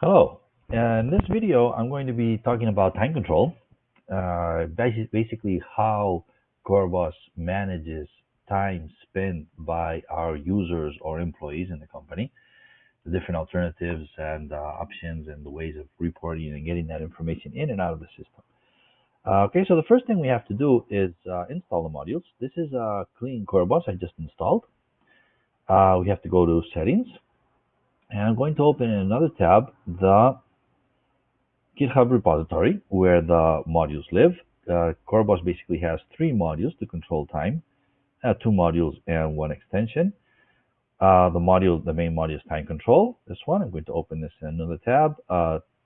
Hello. In this video, I'm going to be talking about time control, basically how coreBOS manages time spent by our users or employees in the company, the different alternatives and options and the ways of reporting and getting that information in and out of the system. Okay, so the first thing we have to do is install the modules. This is a clean coreBOS I just installed. We have to go to settings, and I'm going to open in another tab the GitHub repository where the modules live. coreBOS basically has three modules to control time, two modules and one extension. The main module is time control. This one, I'm going to open this in another tab.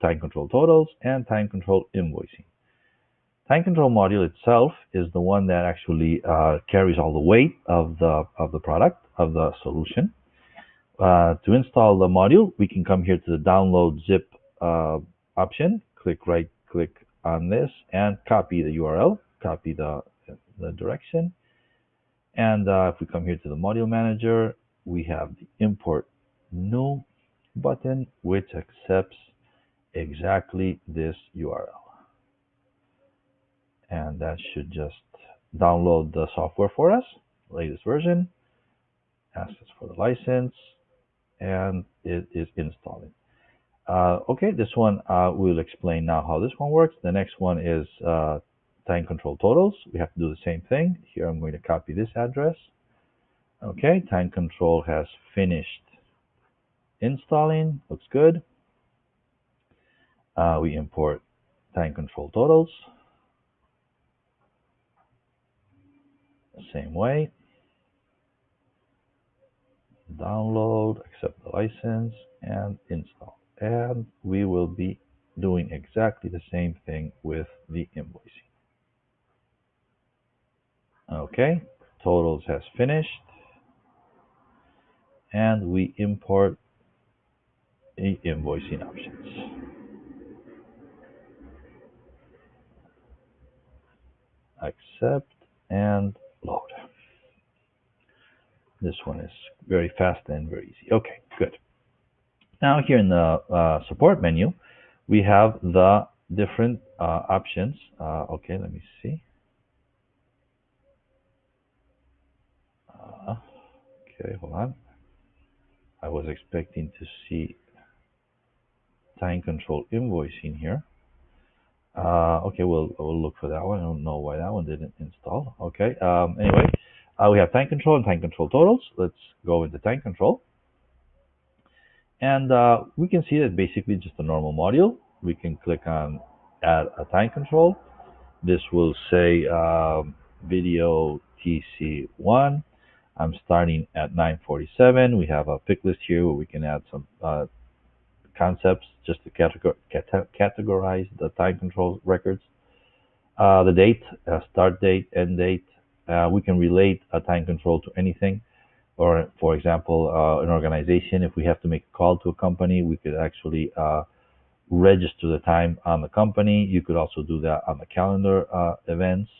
Time control totals and time control invoicing. Time control module itself is the one that actually carries all the weight of the product of the solution. To install the module, we can come here to the download zip option, click on this and copy the URL, copy the direction. And if we come here to the module manager, we have the import new button, which accepts exactly this URL. And that should just download the software for us, latest version, asks us for the license, and it is installing. Okay, this one we'll explain now how this one works. The next one is time control totals. We have to do the same thing. Here I'm going to copy this address. Okay, time control has finished installing. Looks good. We import time control totals. The same way. Download, accept the license, and install. And we will be doing exactly the same thing with the invoicing. Okay, totals has finished, and we import the invoicing options. Accept and load. This one is very fast and very easy. Okay, good. Now here in the support menu, we have the different options. Okay, let me see. Okay, hold on. I was expecting to see time control invoicing here. Okay, we'll look for that one. I don't know why that one didn't install. Okay. Anyway, we have time control and time control totals. Let's go into time control, and we can see that basically just a normal module. We can click on add a time control. This will say video TC1. I'm starting at 9:47. We have a pick list here where we can add some concepts just to categorize the time control records. The date, start date, end date. We can relate a time control to anything. Or, for example, an organization, if we have to make a call to a company, we could actually register the time on the company. You could also do that on the calendar events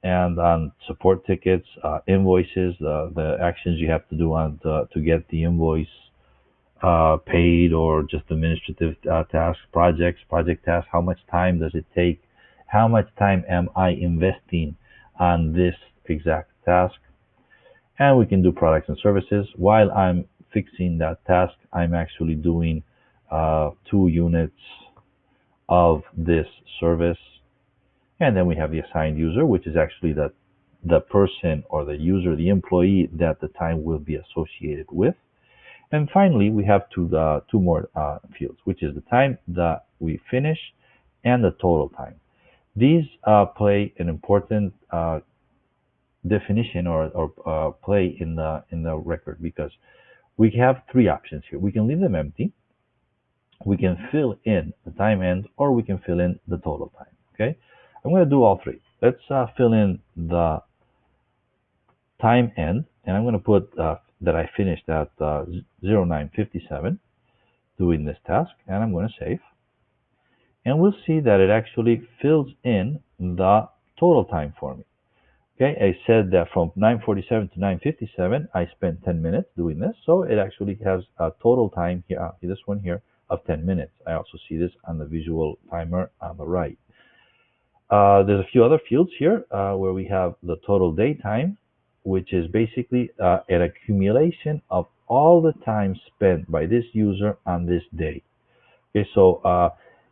and on support tickets, invoices, the actions you have to do on to get the invoice paid, or just administrative tasks, project tasks. How much time does it take? How much time am I investing on this exact task? And we can do products and services. While I'm fixing that task, I'm actually doing 2 units of this service. And then we have the assigned user, which is actually the person or the user, the employee that the time will be associated with. And finally, we have two more fields, which is the time that we finish and the total time. These play an important definition or play in the record, because we have 3 options here. We can leave them empty, we can fill in the time end, or we can fill in the total time. Okay, I'm going to do all 3. Let's fill in the time end, and I'm going to put that I finished at 09:57 doing this task, and I'm going to save. And we'll see that it actually fills in the total time for me. Okay, I said that from 9:47 to 9:57, I spent 10 minutes doing this. So it actually has a total time here, this one here, of 10 minutes. I also see this on the visual timer on the right. There's a few other fields here where we have the total daytime, which is basically an accumulation of all the time spent by this user on this day. Okay, so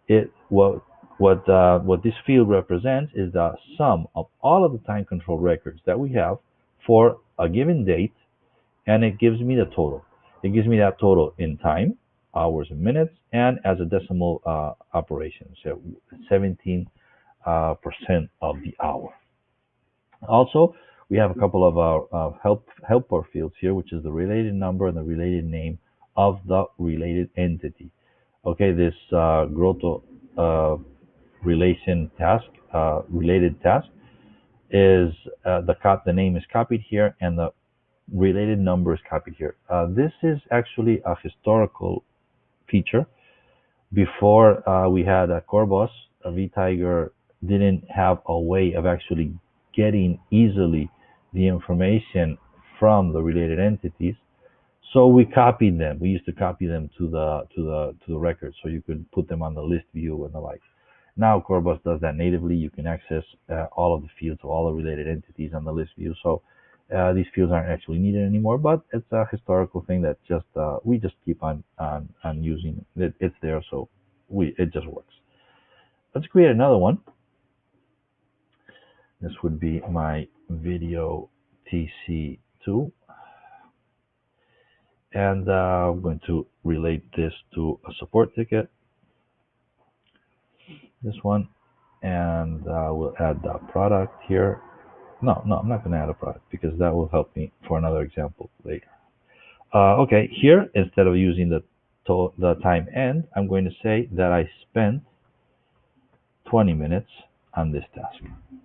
it what this field represents is the sum of all of the time control records that we have for a given date, and it gives me the total. It gives me that total in time, hours and minutes, and as a decimal operation, so 17% of the hour. Also, we have a couple of our helper fields here, which is the related number and the related name of the related entity. Okay, this grotto relation task, related task, is the name is copied here and the related number is copied here. This is actually a historical feature. Before we had a coreBOS, a vTiger didn't have a way of actually getting easily the information from the related entities. So we copied them. We used to copy them to the record, so you could put them on the list view and the like. Now coreBOS does that natively. You can access all of the fields of all the related entities on the list view. So these fields aren't actually needed anymore, but it's a historical thing that just we just keep on using. It's there, so it just works. Let's create another one. This would be my video TC2. And I'm going to relate this to a support ticket, this one, and we'll add the product here. No, I'm not going to add a product because that will help me for another example later. Okay, here, instead of using the time end, I'm going to say that I spent 20 minutes on this task.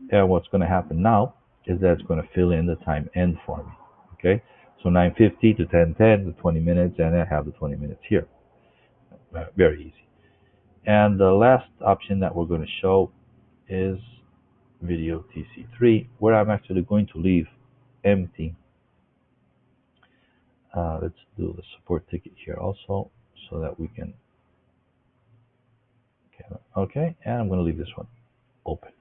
And what's going to happen now is that it's going to fill in the time end for me. Okay, so 9:50 to 10:10, the 20 minutes, and I have the 20 minutes here. Very easy. And the last option that we're going to show is video TC3, where I'm actually going to leave empty. Let's do the support ticket here also, so that we can. Okay, and I'm going to leave this one open.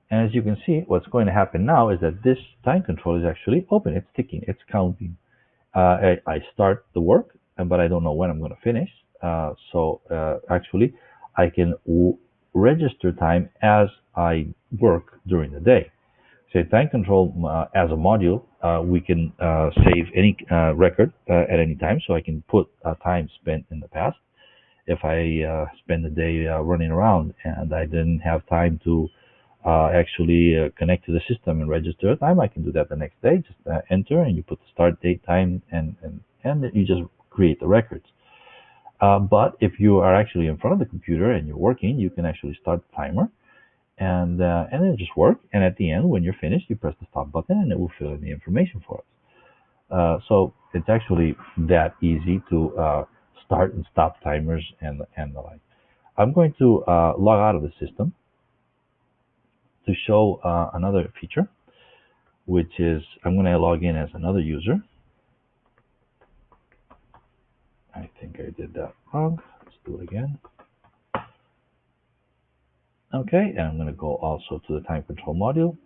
And as you can see, what's going to happen now is that this time control is actually open. It's ticking. It's counting. I start the work, but I don't know when I'm going to finish. So actually, I can register time as I work during the day. So time control as a module, we can save any record at any time. So I can put time spent in the past. If I spend the day running around and I didn't have time to actually connect to the system and register time, I can do that the next day. Just enter and you put the start date, time, and you just create the records. But if you are actually in front of the computer and you're working, you can actually start the timer and then just work. And at the end, when you're finished, you press the stop button and it will fill in the information for us. So it's actually that easy to start and stop timers and the like. I'm going to log out of the system to show another feature, which is I'm going to log in as another user. I think I did that wrong. Let's do it again. Okay, and I'm going to go also to the time control module,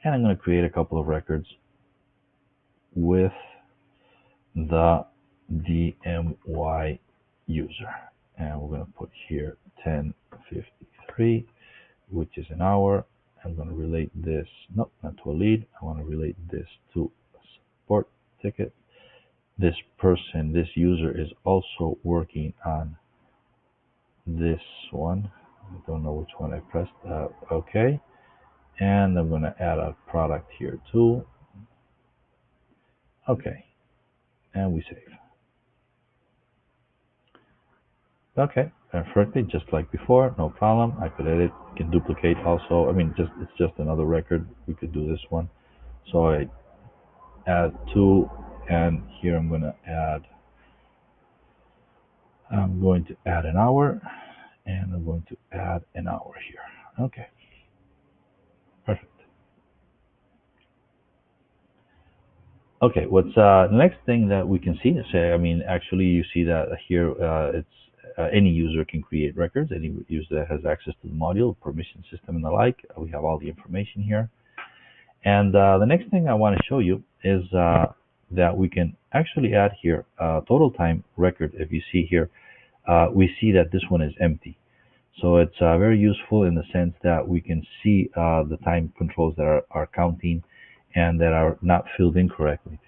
and I'm going to create a couple of records with the DMY user. And we're going to put here 10:53, which is an hour. I'm going to relate this, no, not to a lead. I want to relate this to a support ticket. This person, this user is also working on this one. I don't know which one I pressed. Okay. And I'm going to add a product here too. Okay. And we save. Okay. Perfectly, just like before, no problem. I could edit, can duplicate also. I mean, it's just another record. We could do this one. So I add two, and here I'm going to add an hour, and I'm going to add an hour here. Okay. Perfect. Okay, what's the next thing that we can see? Say, I mean, actually, you see that here it's any user can create records. Any user that has access to the module, permission system, and the like. We have all the information here. And the next thing I want to show you is that we can actually add here total time record. If you see here, we see that this one is empty. So it's very useful in the sense that we can see the time controls that are counting and that are not filled in correctly.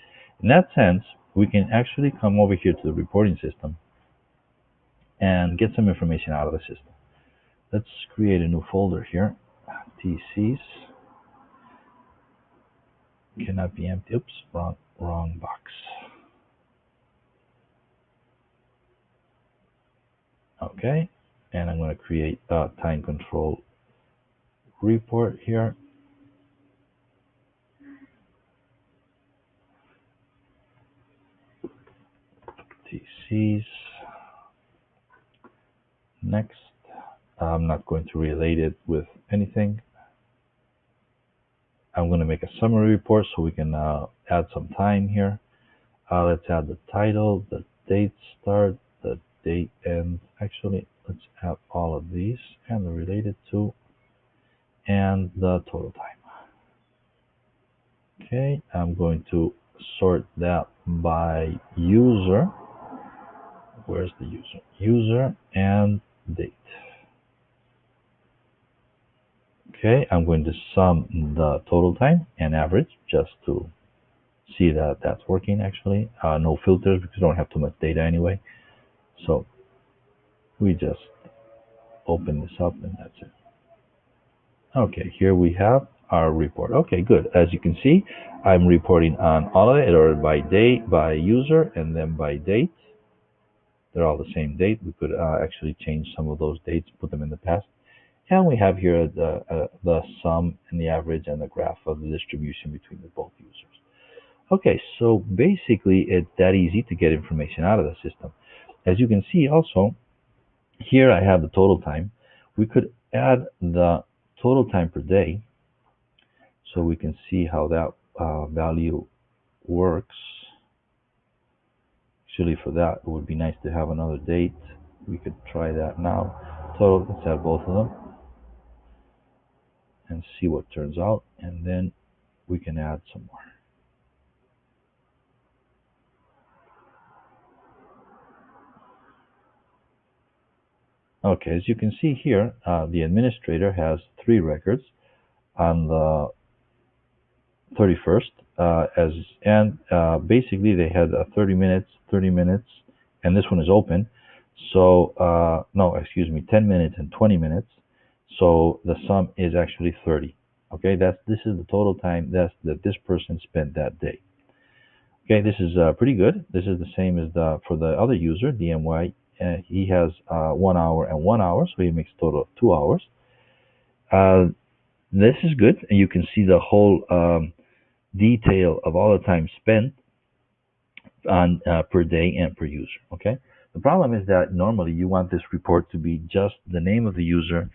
In that sense, we can actually come over here to the reporting system and get some information out of the system. Let's create a new folder here. TCs cannot be empty. Oops, wrong box. Okay, and I'm going to create a time control report here. TCs. Next. I'm not going to relate it with anything. I'm going to make a summary report so we can add some time here. Let's add the title, the date start, the date end. Actually, let's add all of these and the related to and the total time. Okay, I'm going to sort that by user. Where's the user? User and date. Okay, I'm going to sum the total time and average just to see that that's working actually. No filters because we don't have too much data anyway. So we just open this up and that's it. Okay, here we have our report. Okay, good. As you can see, I'm reporting on all of it, or by date, by user, and then by date. They're all the same date. We could actually change some of those dates, put them in the past. And we have here the sum and the average and the graph of the distribution between the both users. Okay, so basically it's that easy to get information out of the system. As you can see also, here I have the total time. We could add the total time per day so we can see how that value works. Actually, for that, it would be nice to have another date. We could try that now. So let's add both of them and see what turns out, and then we can add some more. Okay, as you can see here, the administrator has 3 records on the 31st, basically they had 30 minutes, and this one is open. So no, excuse me, 10 minutes and 20 minutes. So the sum is actually 30. Okay, this is the total time that this person spent that day. Okay, this is pretty good. This is the same as for the other user, DMY. He has 1 hour and 1 hour, so he makes a total of 2 hours. This is good, and you can see the whole detail of all the time spent on per day and per user. Okay. The problem is that normally you want this report to be just the name of the user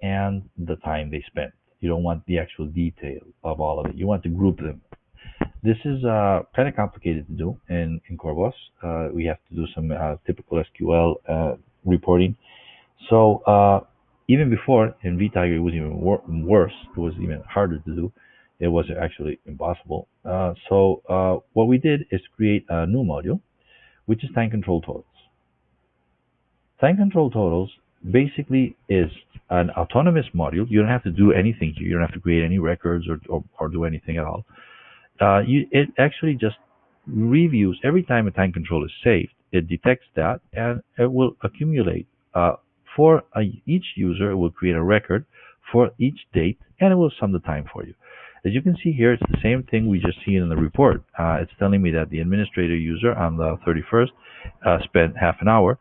and the time they spent. You don't want the actual detail of all of it. You want to group them. This is kind of complicated to do in coreBOS. We have to do some typical SQL reporting. So even before in vTiger, it was even worse. It was even harder to do. It was actually impossible. So what we did is create a new module, which is time control totals. Time control totals basically is an autonomous module. You don't have to do anything here. You don't have to create any records or do anything at all. It actually just reviews every time a time control is saved. It detects that and it will accumulate. For each user, it will create a record for each date and it will sum the time for you. As you can see here, it's the same thing we just seen in the report. It's telling me that the administrator user on the 31st spent half an hour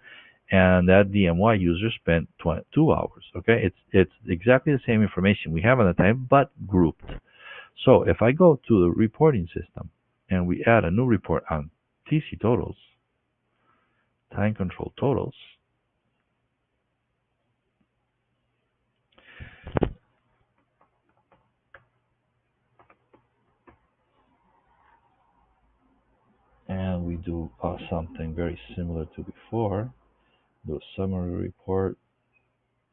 and that DMY user spent 2 hours. Okay, it's exactly the same information we have on the time, but grouped. So if I go to the reporting system and we add a new report on TC totals, time control totals, and we do something very similar to before, do a summary report,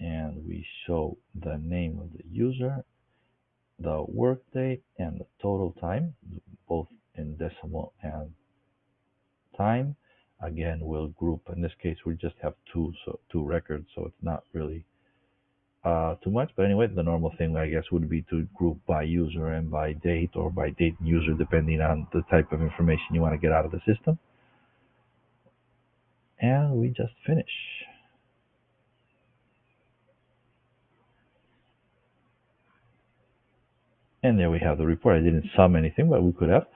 and we show the name of the user, the workday, and the total time, both in decimal and time. Again, we'll group. In this case, we just have two records, so it's not really too much. But anyway, the normal thing, I guess, would be to group by user and by date, or by date and user, depending on the type of information you want to get out of the system. And we just finish. And there we have the report. I didn't sum anything, but we could have.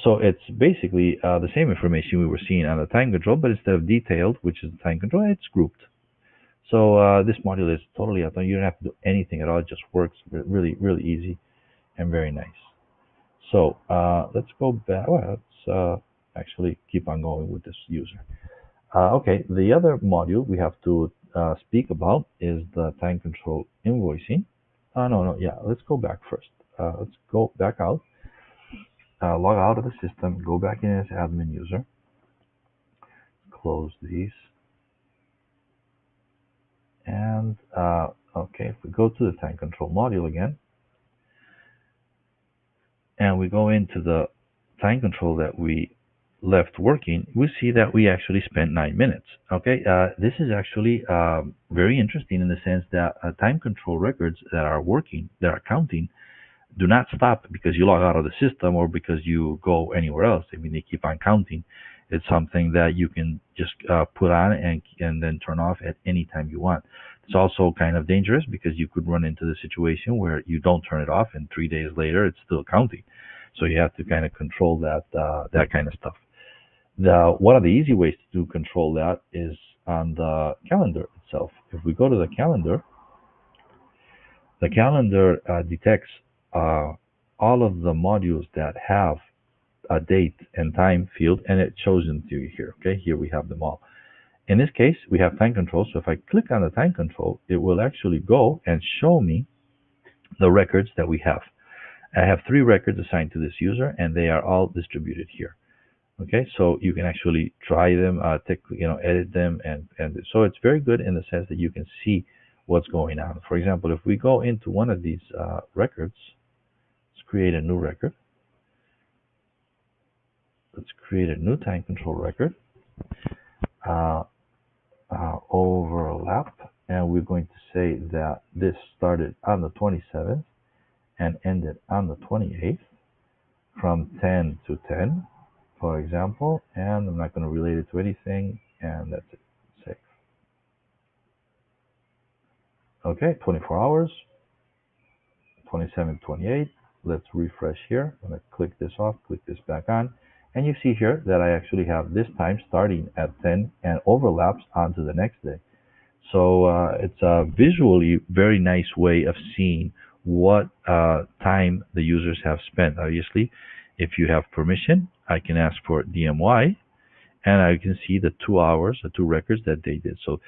So it's basically the same information we were seeing on the time control, but instead of detailed, which is the time control, it's grouped. So this module is totally automatic. You don't have to do anything at all. It just works really, really easy and very nice. So let's go back. Well, let's actually keep on going with this user. Okay, the other module we have to speak about is the time control invoicing. No, yeah, let's go back first. Let's go back out, log out of the system, go back in as admin user, close these, and okay, if we go to the time control module again, and we go into the time control that we left working, we see that we actually spent 9 minutes. Okay, this is actually very interesting in the sense that time control records that are working, that are counting, do not stop because you log out of the system or because you go anywhere else. I mean, they keep on counting. It's something that you can just put on and then turn off at any time you want. It's also kind of dangerous because you could run into the situation where you don't turn it off and 3 days later it's still counting. So you have to kind of control that kind of stuff. One of the easy ways to control that is on the calendar itself. If we go to the calendar detects all of the modules that have a date and time field, and it shows them to you here. Okay, here we have them all. In this case, we have time control. So if I click on the time control, it will actually go and show me the records that we have. I have 3 records assigned to this user, and they are all distributed here. Okay, so you can actually try them, edit them, and so it's very good in the sense that you can see what's going on. For example, if we go into one of these records, let's create a new record. Let's create a new time control record. Overlap, and we're going to say that this started on the 27th and ended on the 28th from 10 to 10, for example, and I'm not going to relate it to anything, and that's it. Save. Okay, 24 hours, 27, 28. Let's refresh here. I'm going to click this off, click this back on, and you see here that I actually have this time starting at 10 and overlaps onto the next day. So it's a visually very nice way of seeing what time the users have spent. Obviously, if you have permission, I can ask for DMY, and I can see the 2 hours, the 2 records that they did. So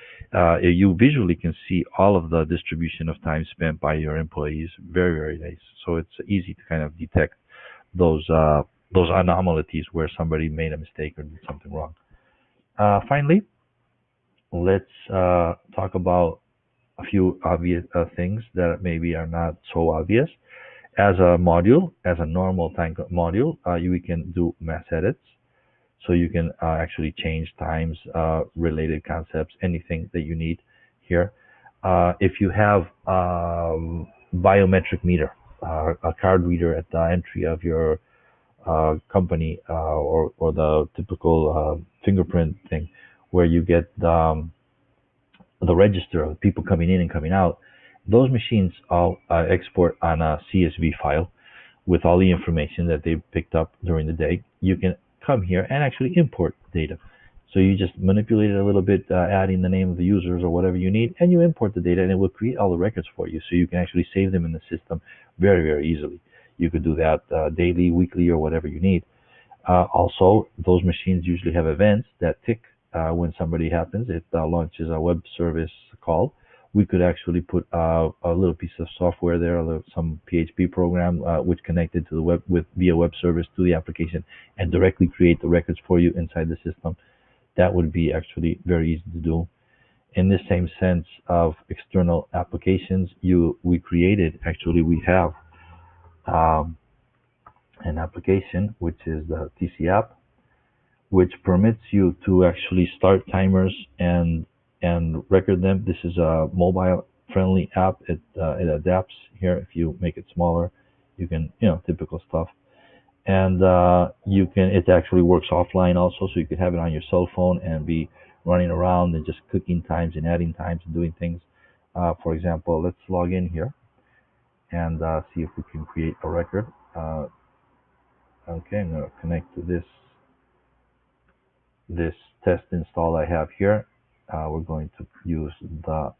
you visually can see all of the distribution of time spent by your employees. Very, very nice. So it's easy to kind of detect those anomalies where somebody made a mistake or did something wrong. Finally, let's talk about a few obvious things that maybe are not so obvious. As a module, as a normal time module, we can do mass edits. So you can actually change times, related concepts, anything that you need here. If you have biometric meter, a card reader at the entry of your company, or the typical fingerprint thing, where you get the register of people coming in and coming out, those machines all export on a CSV file with all the information that they picked up during the day. You can come here and actually import data. So you just manipulate it a little bit, adding the name of the users or whatever you need, and you import the data, and it will create all the records for you. So you can actually save them in the system very, very easily. You could do that daily, weekly, or whatever you need. Also, those machines usually have events that tick when somebody happens. It launches a web service call we could actually put a little piece of software there, some PHP program, which connected to the web with via web service to the application, and directly create the records for you inside the system. That would be actually very easy to do. In the same sense of external applications, you we created actually we have um, an application which is the TC app, which permits you to actually start timers and record them. This is a mobile friendly app. It adapts here. If you make it smaller, you can, typical stuff. And you can it actually works offline also, so you could have it on your cell phone and be running around and just clicking times and adding times and doing things. For example, let's log in here and see if we can create a record. Okay, I'm going to connect to this test install I have here. We're going to use the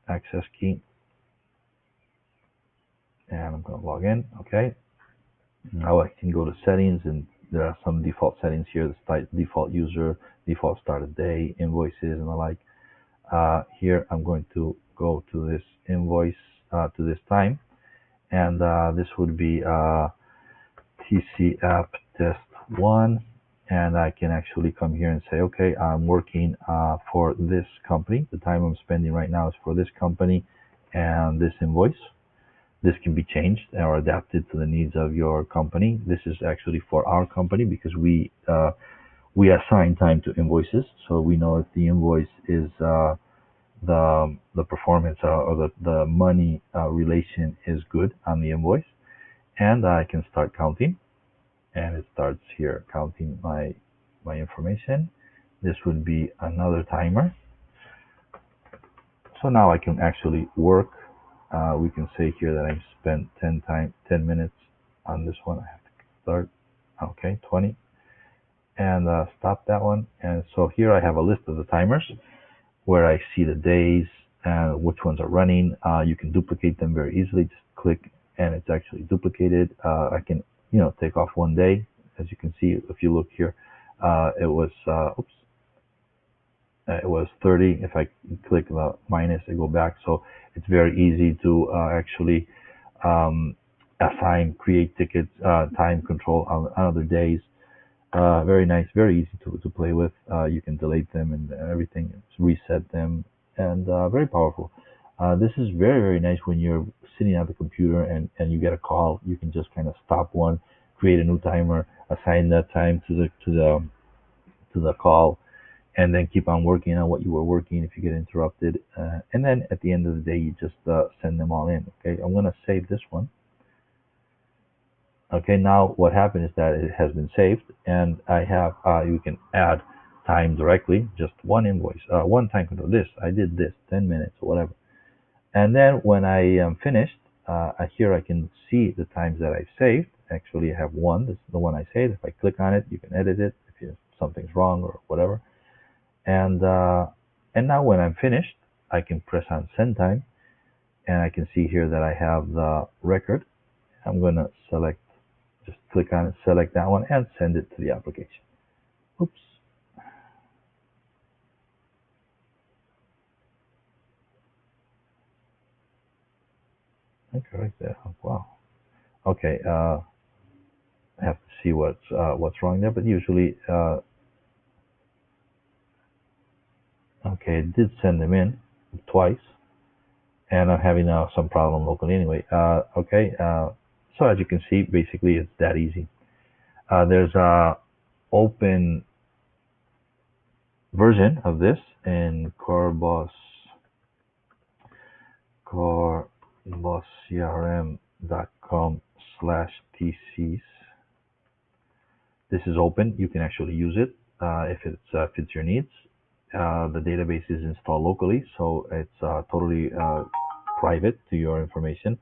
access key, and I'm going to log in. Okay, now I can go to settings, and there are some default settings here: the default user, default start of day, invoices, and the like. Here I'm going to go to this invoice, to this time, and this would be TC app test 1, and I can actually come here and say, okay, I'm working for this company. The time I'm spending right now is for this company and this invoice. This can be changed or adapted to the needs of your company. This is actually for our company because we assign time to invoices, so we know if the invoice is the performance or the money relation is good on the invoice, and I can start counting, and it starts here counting my information. This would be another timer. So now I can actually work. We can say here that I spent 10 minutes on this one. I have to start. Okay, 20, and stop that one. And so here I have a list of the timers where I see the days and which ones are running. You can duplicate them very easily. Just click and it's actually duplicated. I can, take off one day. As you can see, if you look here, it was, it was 30. If I click the minus, I go back. So it's very easy to actually assign, create tickets, time control on other days. Very nice, very easy to play with. You can delete them and everything, reset them, and very powerful. This is very, very nice when you're sitting at the computer and you get a call. You can just kind of stop one, create a new timer, assign that time to the call, and then keep on working on what you were working if you get interrupted. And then at the end of the day, you just send them all in. Okay, I'm going to save this one. Okay, now what happened is that it has been saved, and I have, you can add time directly, just one invoice, one time control. This, I did this, 10 minutes or whatever. And then when I am finished, here I can see the times that I've saved. Actually, I have one. This is the one I saved. If I click on it, you can edit it if something's wrong or whatever. And now when I'm finished, I can press on send time, and I can see here that I have the record. I'm going to just click on it, select that one, and send it to the application. Oops. Okay, right there. Wow. Okay. I have to see what's wrong there, but usually, okay, it did send them in twice, and I'm having some problem locally anyway. Okay. So as you can see, basically it's that easy. There's a open version of this in coreBOSCRM.com/TCs. This is open. You can actually use it if it fits your needs. The database is installed locally, so it's totally private to your information.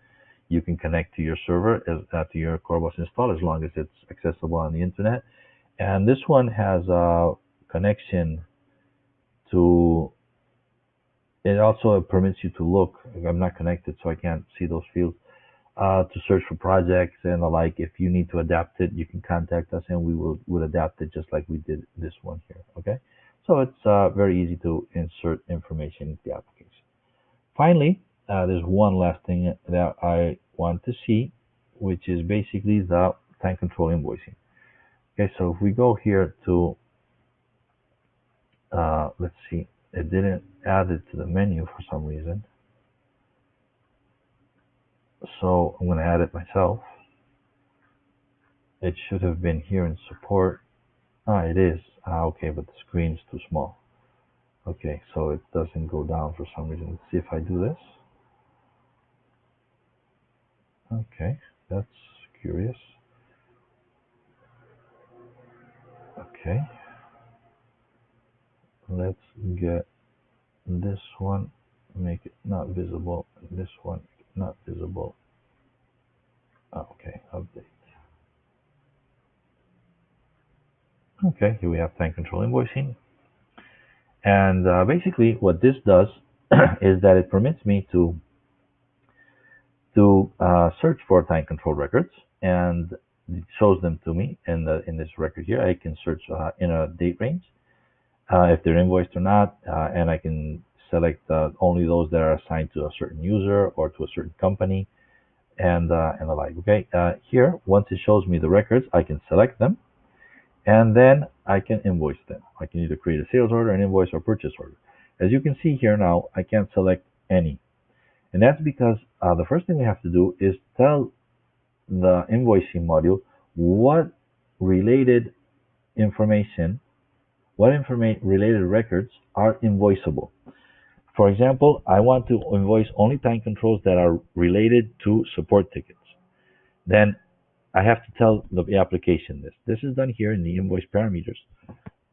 You can connect to your server, to your coreBOS install, as long as it's accessible on the internet. And this one has a connection to, it also permits you to look. I'm not connected, so I can't see those fields. To search for projects and the like. If you need to adapt it, you can contact us and we would adapt it just like we did this one here. Okay, so it's very easy to insert information into the application. Finally, there's one last thing that I want to see, which is basically the time control invoicing. Okay, so if we go here to, let's see, it didn't add it to the menu for some reason. So I'm going to add it myself. It should have been here in support. Ah, it is. Ah, okay, but the screen's too small. Okay, so it doesn't go down for some reason. Let's see if I do this. Okay, that's curious. Okay, let's get this one, make it not visible, this one not visible. Oh, okay, update. Okay, here we have time control invoicing. And basically what this does is that it permits me to search for time control records, and it shows them to me in this record here. I can search in a date range, if they're invoiced or not, and I can select only those that are assigned to a certain user or to a certain company, and the like. Okay, here once it shows me the records, I can select them, and then I can invoice them. I can either create a sales order, an invoice, or purchase order. As you can see here now, I can't select any, and that's because the first thing we have to do is tell the invoicing module what related information, related records are invoiceable. For example, I want to invoice only time controls that are related to support tickets. Then I have to tell the application this. This is done here in the invoice parameters.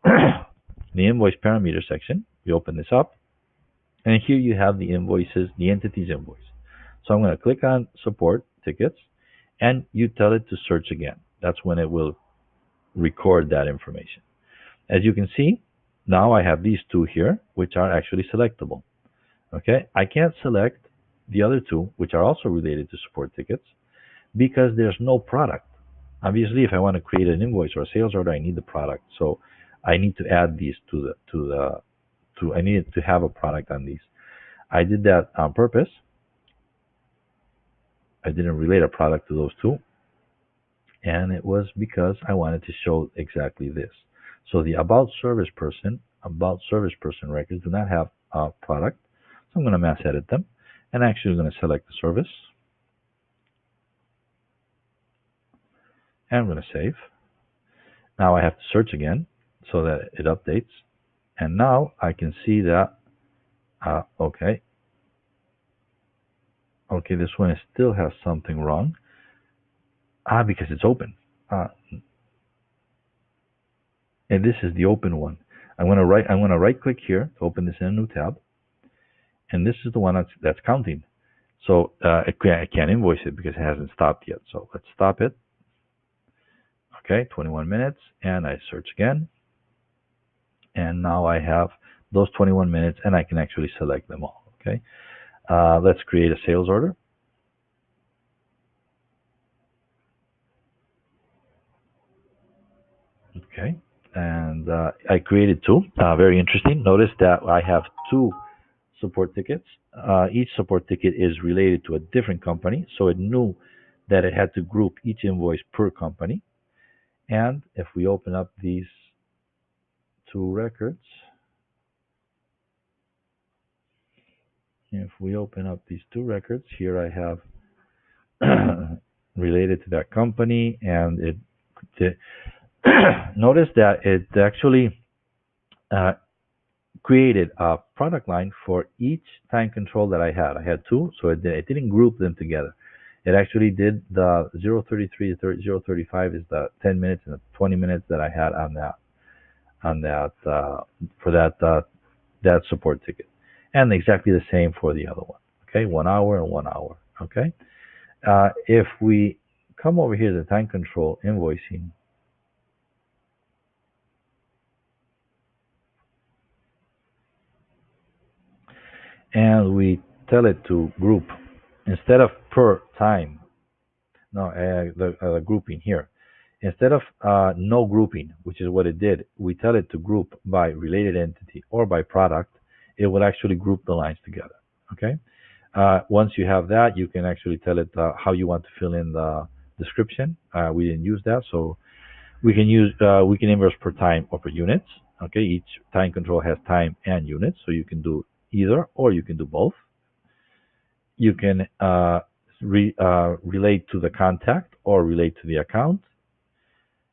The invoice parameter section. We open this up, and here you have the invoices, the entities invoice. So I'm going to click on support tickets, and you tell it to search again. That's when it will record that information. As you can see, now I have these two here, which are actually selectable. Okay, I can't select the other two, which are also related to support tickets, because there's no product. Obviously, if I want to create an invoice or a sales order, I need the product. So I need to add these I needed to have a product on these. I did that on purpose. I didn't relate a product to those two, and it was because I wanted to show exactly this. So the about service person records do not have a product. So I'm going to mass edit them, and actually I'm going to select the service, and I'm going to save. Now I have to search again so that it updates, and now I can see that okay, this one still has something wrong. Because it's open. And this is the open one. I'm going to right click here to open this in a new tab, and this is the one that's counting. So I can't invoice it because it hasn't stopped yet. So let's stop it. Okay, 21 minutes, and I search again, and now I have those 21 minutes, and I can actually select them all. Okay, let's create a sales order. Okay, and I created two. Very interesting. Notice that I have two support tickets. Each support ticket is related to a different company, so it knew that it had to group each invoice per company. And if we open up these two records, here I have related to that company, and it notice that it actually created a product line for each time control that I had. I had two, so it didn't group them together. It actually did the 033 to 035 is the 10 minutes and the 20 minutes that I had on that for that support ticket, and exactly the same for the other one. Okay, 1 hour and 1 hour. Okay, if we come over here to time control invoicing, and we tell it to group instead of per time. No, the grouping here. Instead of no grouping, which is what it did, we tell it to group by related entity or by product. It will actually group the lines together. Okay. Once you have that, you can actually tell it how you want to fill in the description. We didn't use that, so we can inverse per time or per units. Okay, each time control has time and units, so you can do either or you can do both. You can relate to the contact or relate to the account,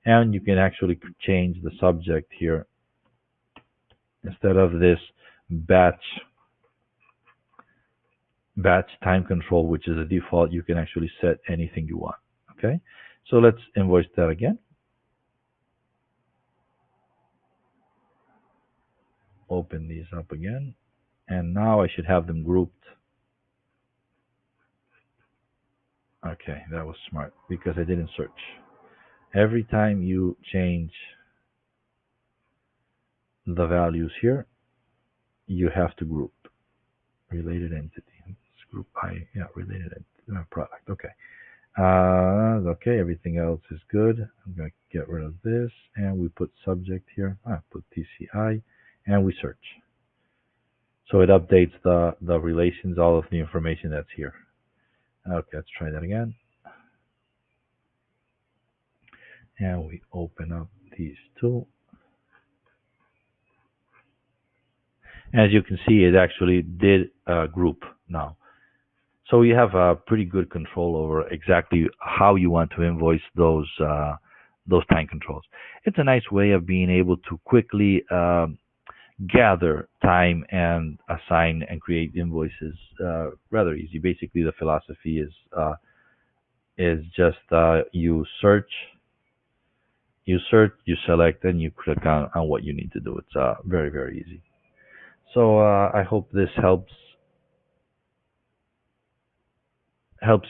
and you can actually change the subject here instead of this batch batch time control, which is a default. You can actually set anything you want. Okay, so let's invoice that again. Open these up again, and now I should have them grouped. Okay, that was smart because I didn't search. Every time you change the values here, you have to group related entity. Let's group I, yeah, related entity, product. Okay. Okay, everything else is good. I'm going to get rid of this, and we put subject here. Put TCI, and we search. So it updates the relations, all of the information that's here. Okay, let's try that again. And we open up these two. As you can see, it actually did group now. So you have a pretty good control over exactly how you want to invoice those time controls. It's a nice way of being able to quickly gather time and assign and create invoices rather easy. Basically, the philosophy is just you select, and you click on what you need to do. It's very very easy. So I hope this helps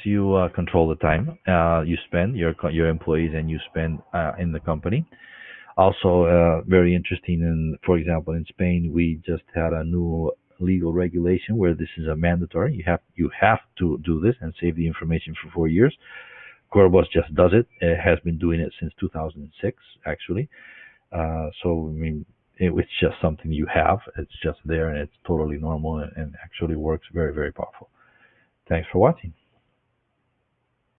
you control the time you spend your employees and you spend in the company. Also, very interesting. In, for example, in Spain, we just had a new legal regulation where this is a mandatory. You have to do this and save the information for 4 years. coreBOS just does it. It has been doing it since 2006, actually. So I mean, it's just something you have. It's just there, and it's totally normal, and actually works very, very powerful. Thanks for watching.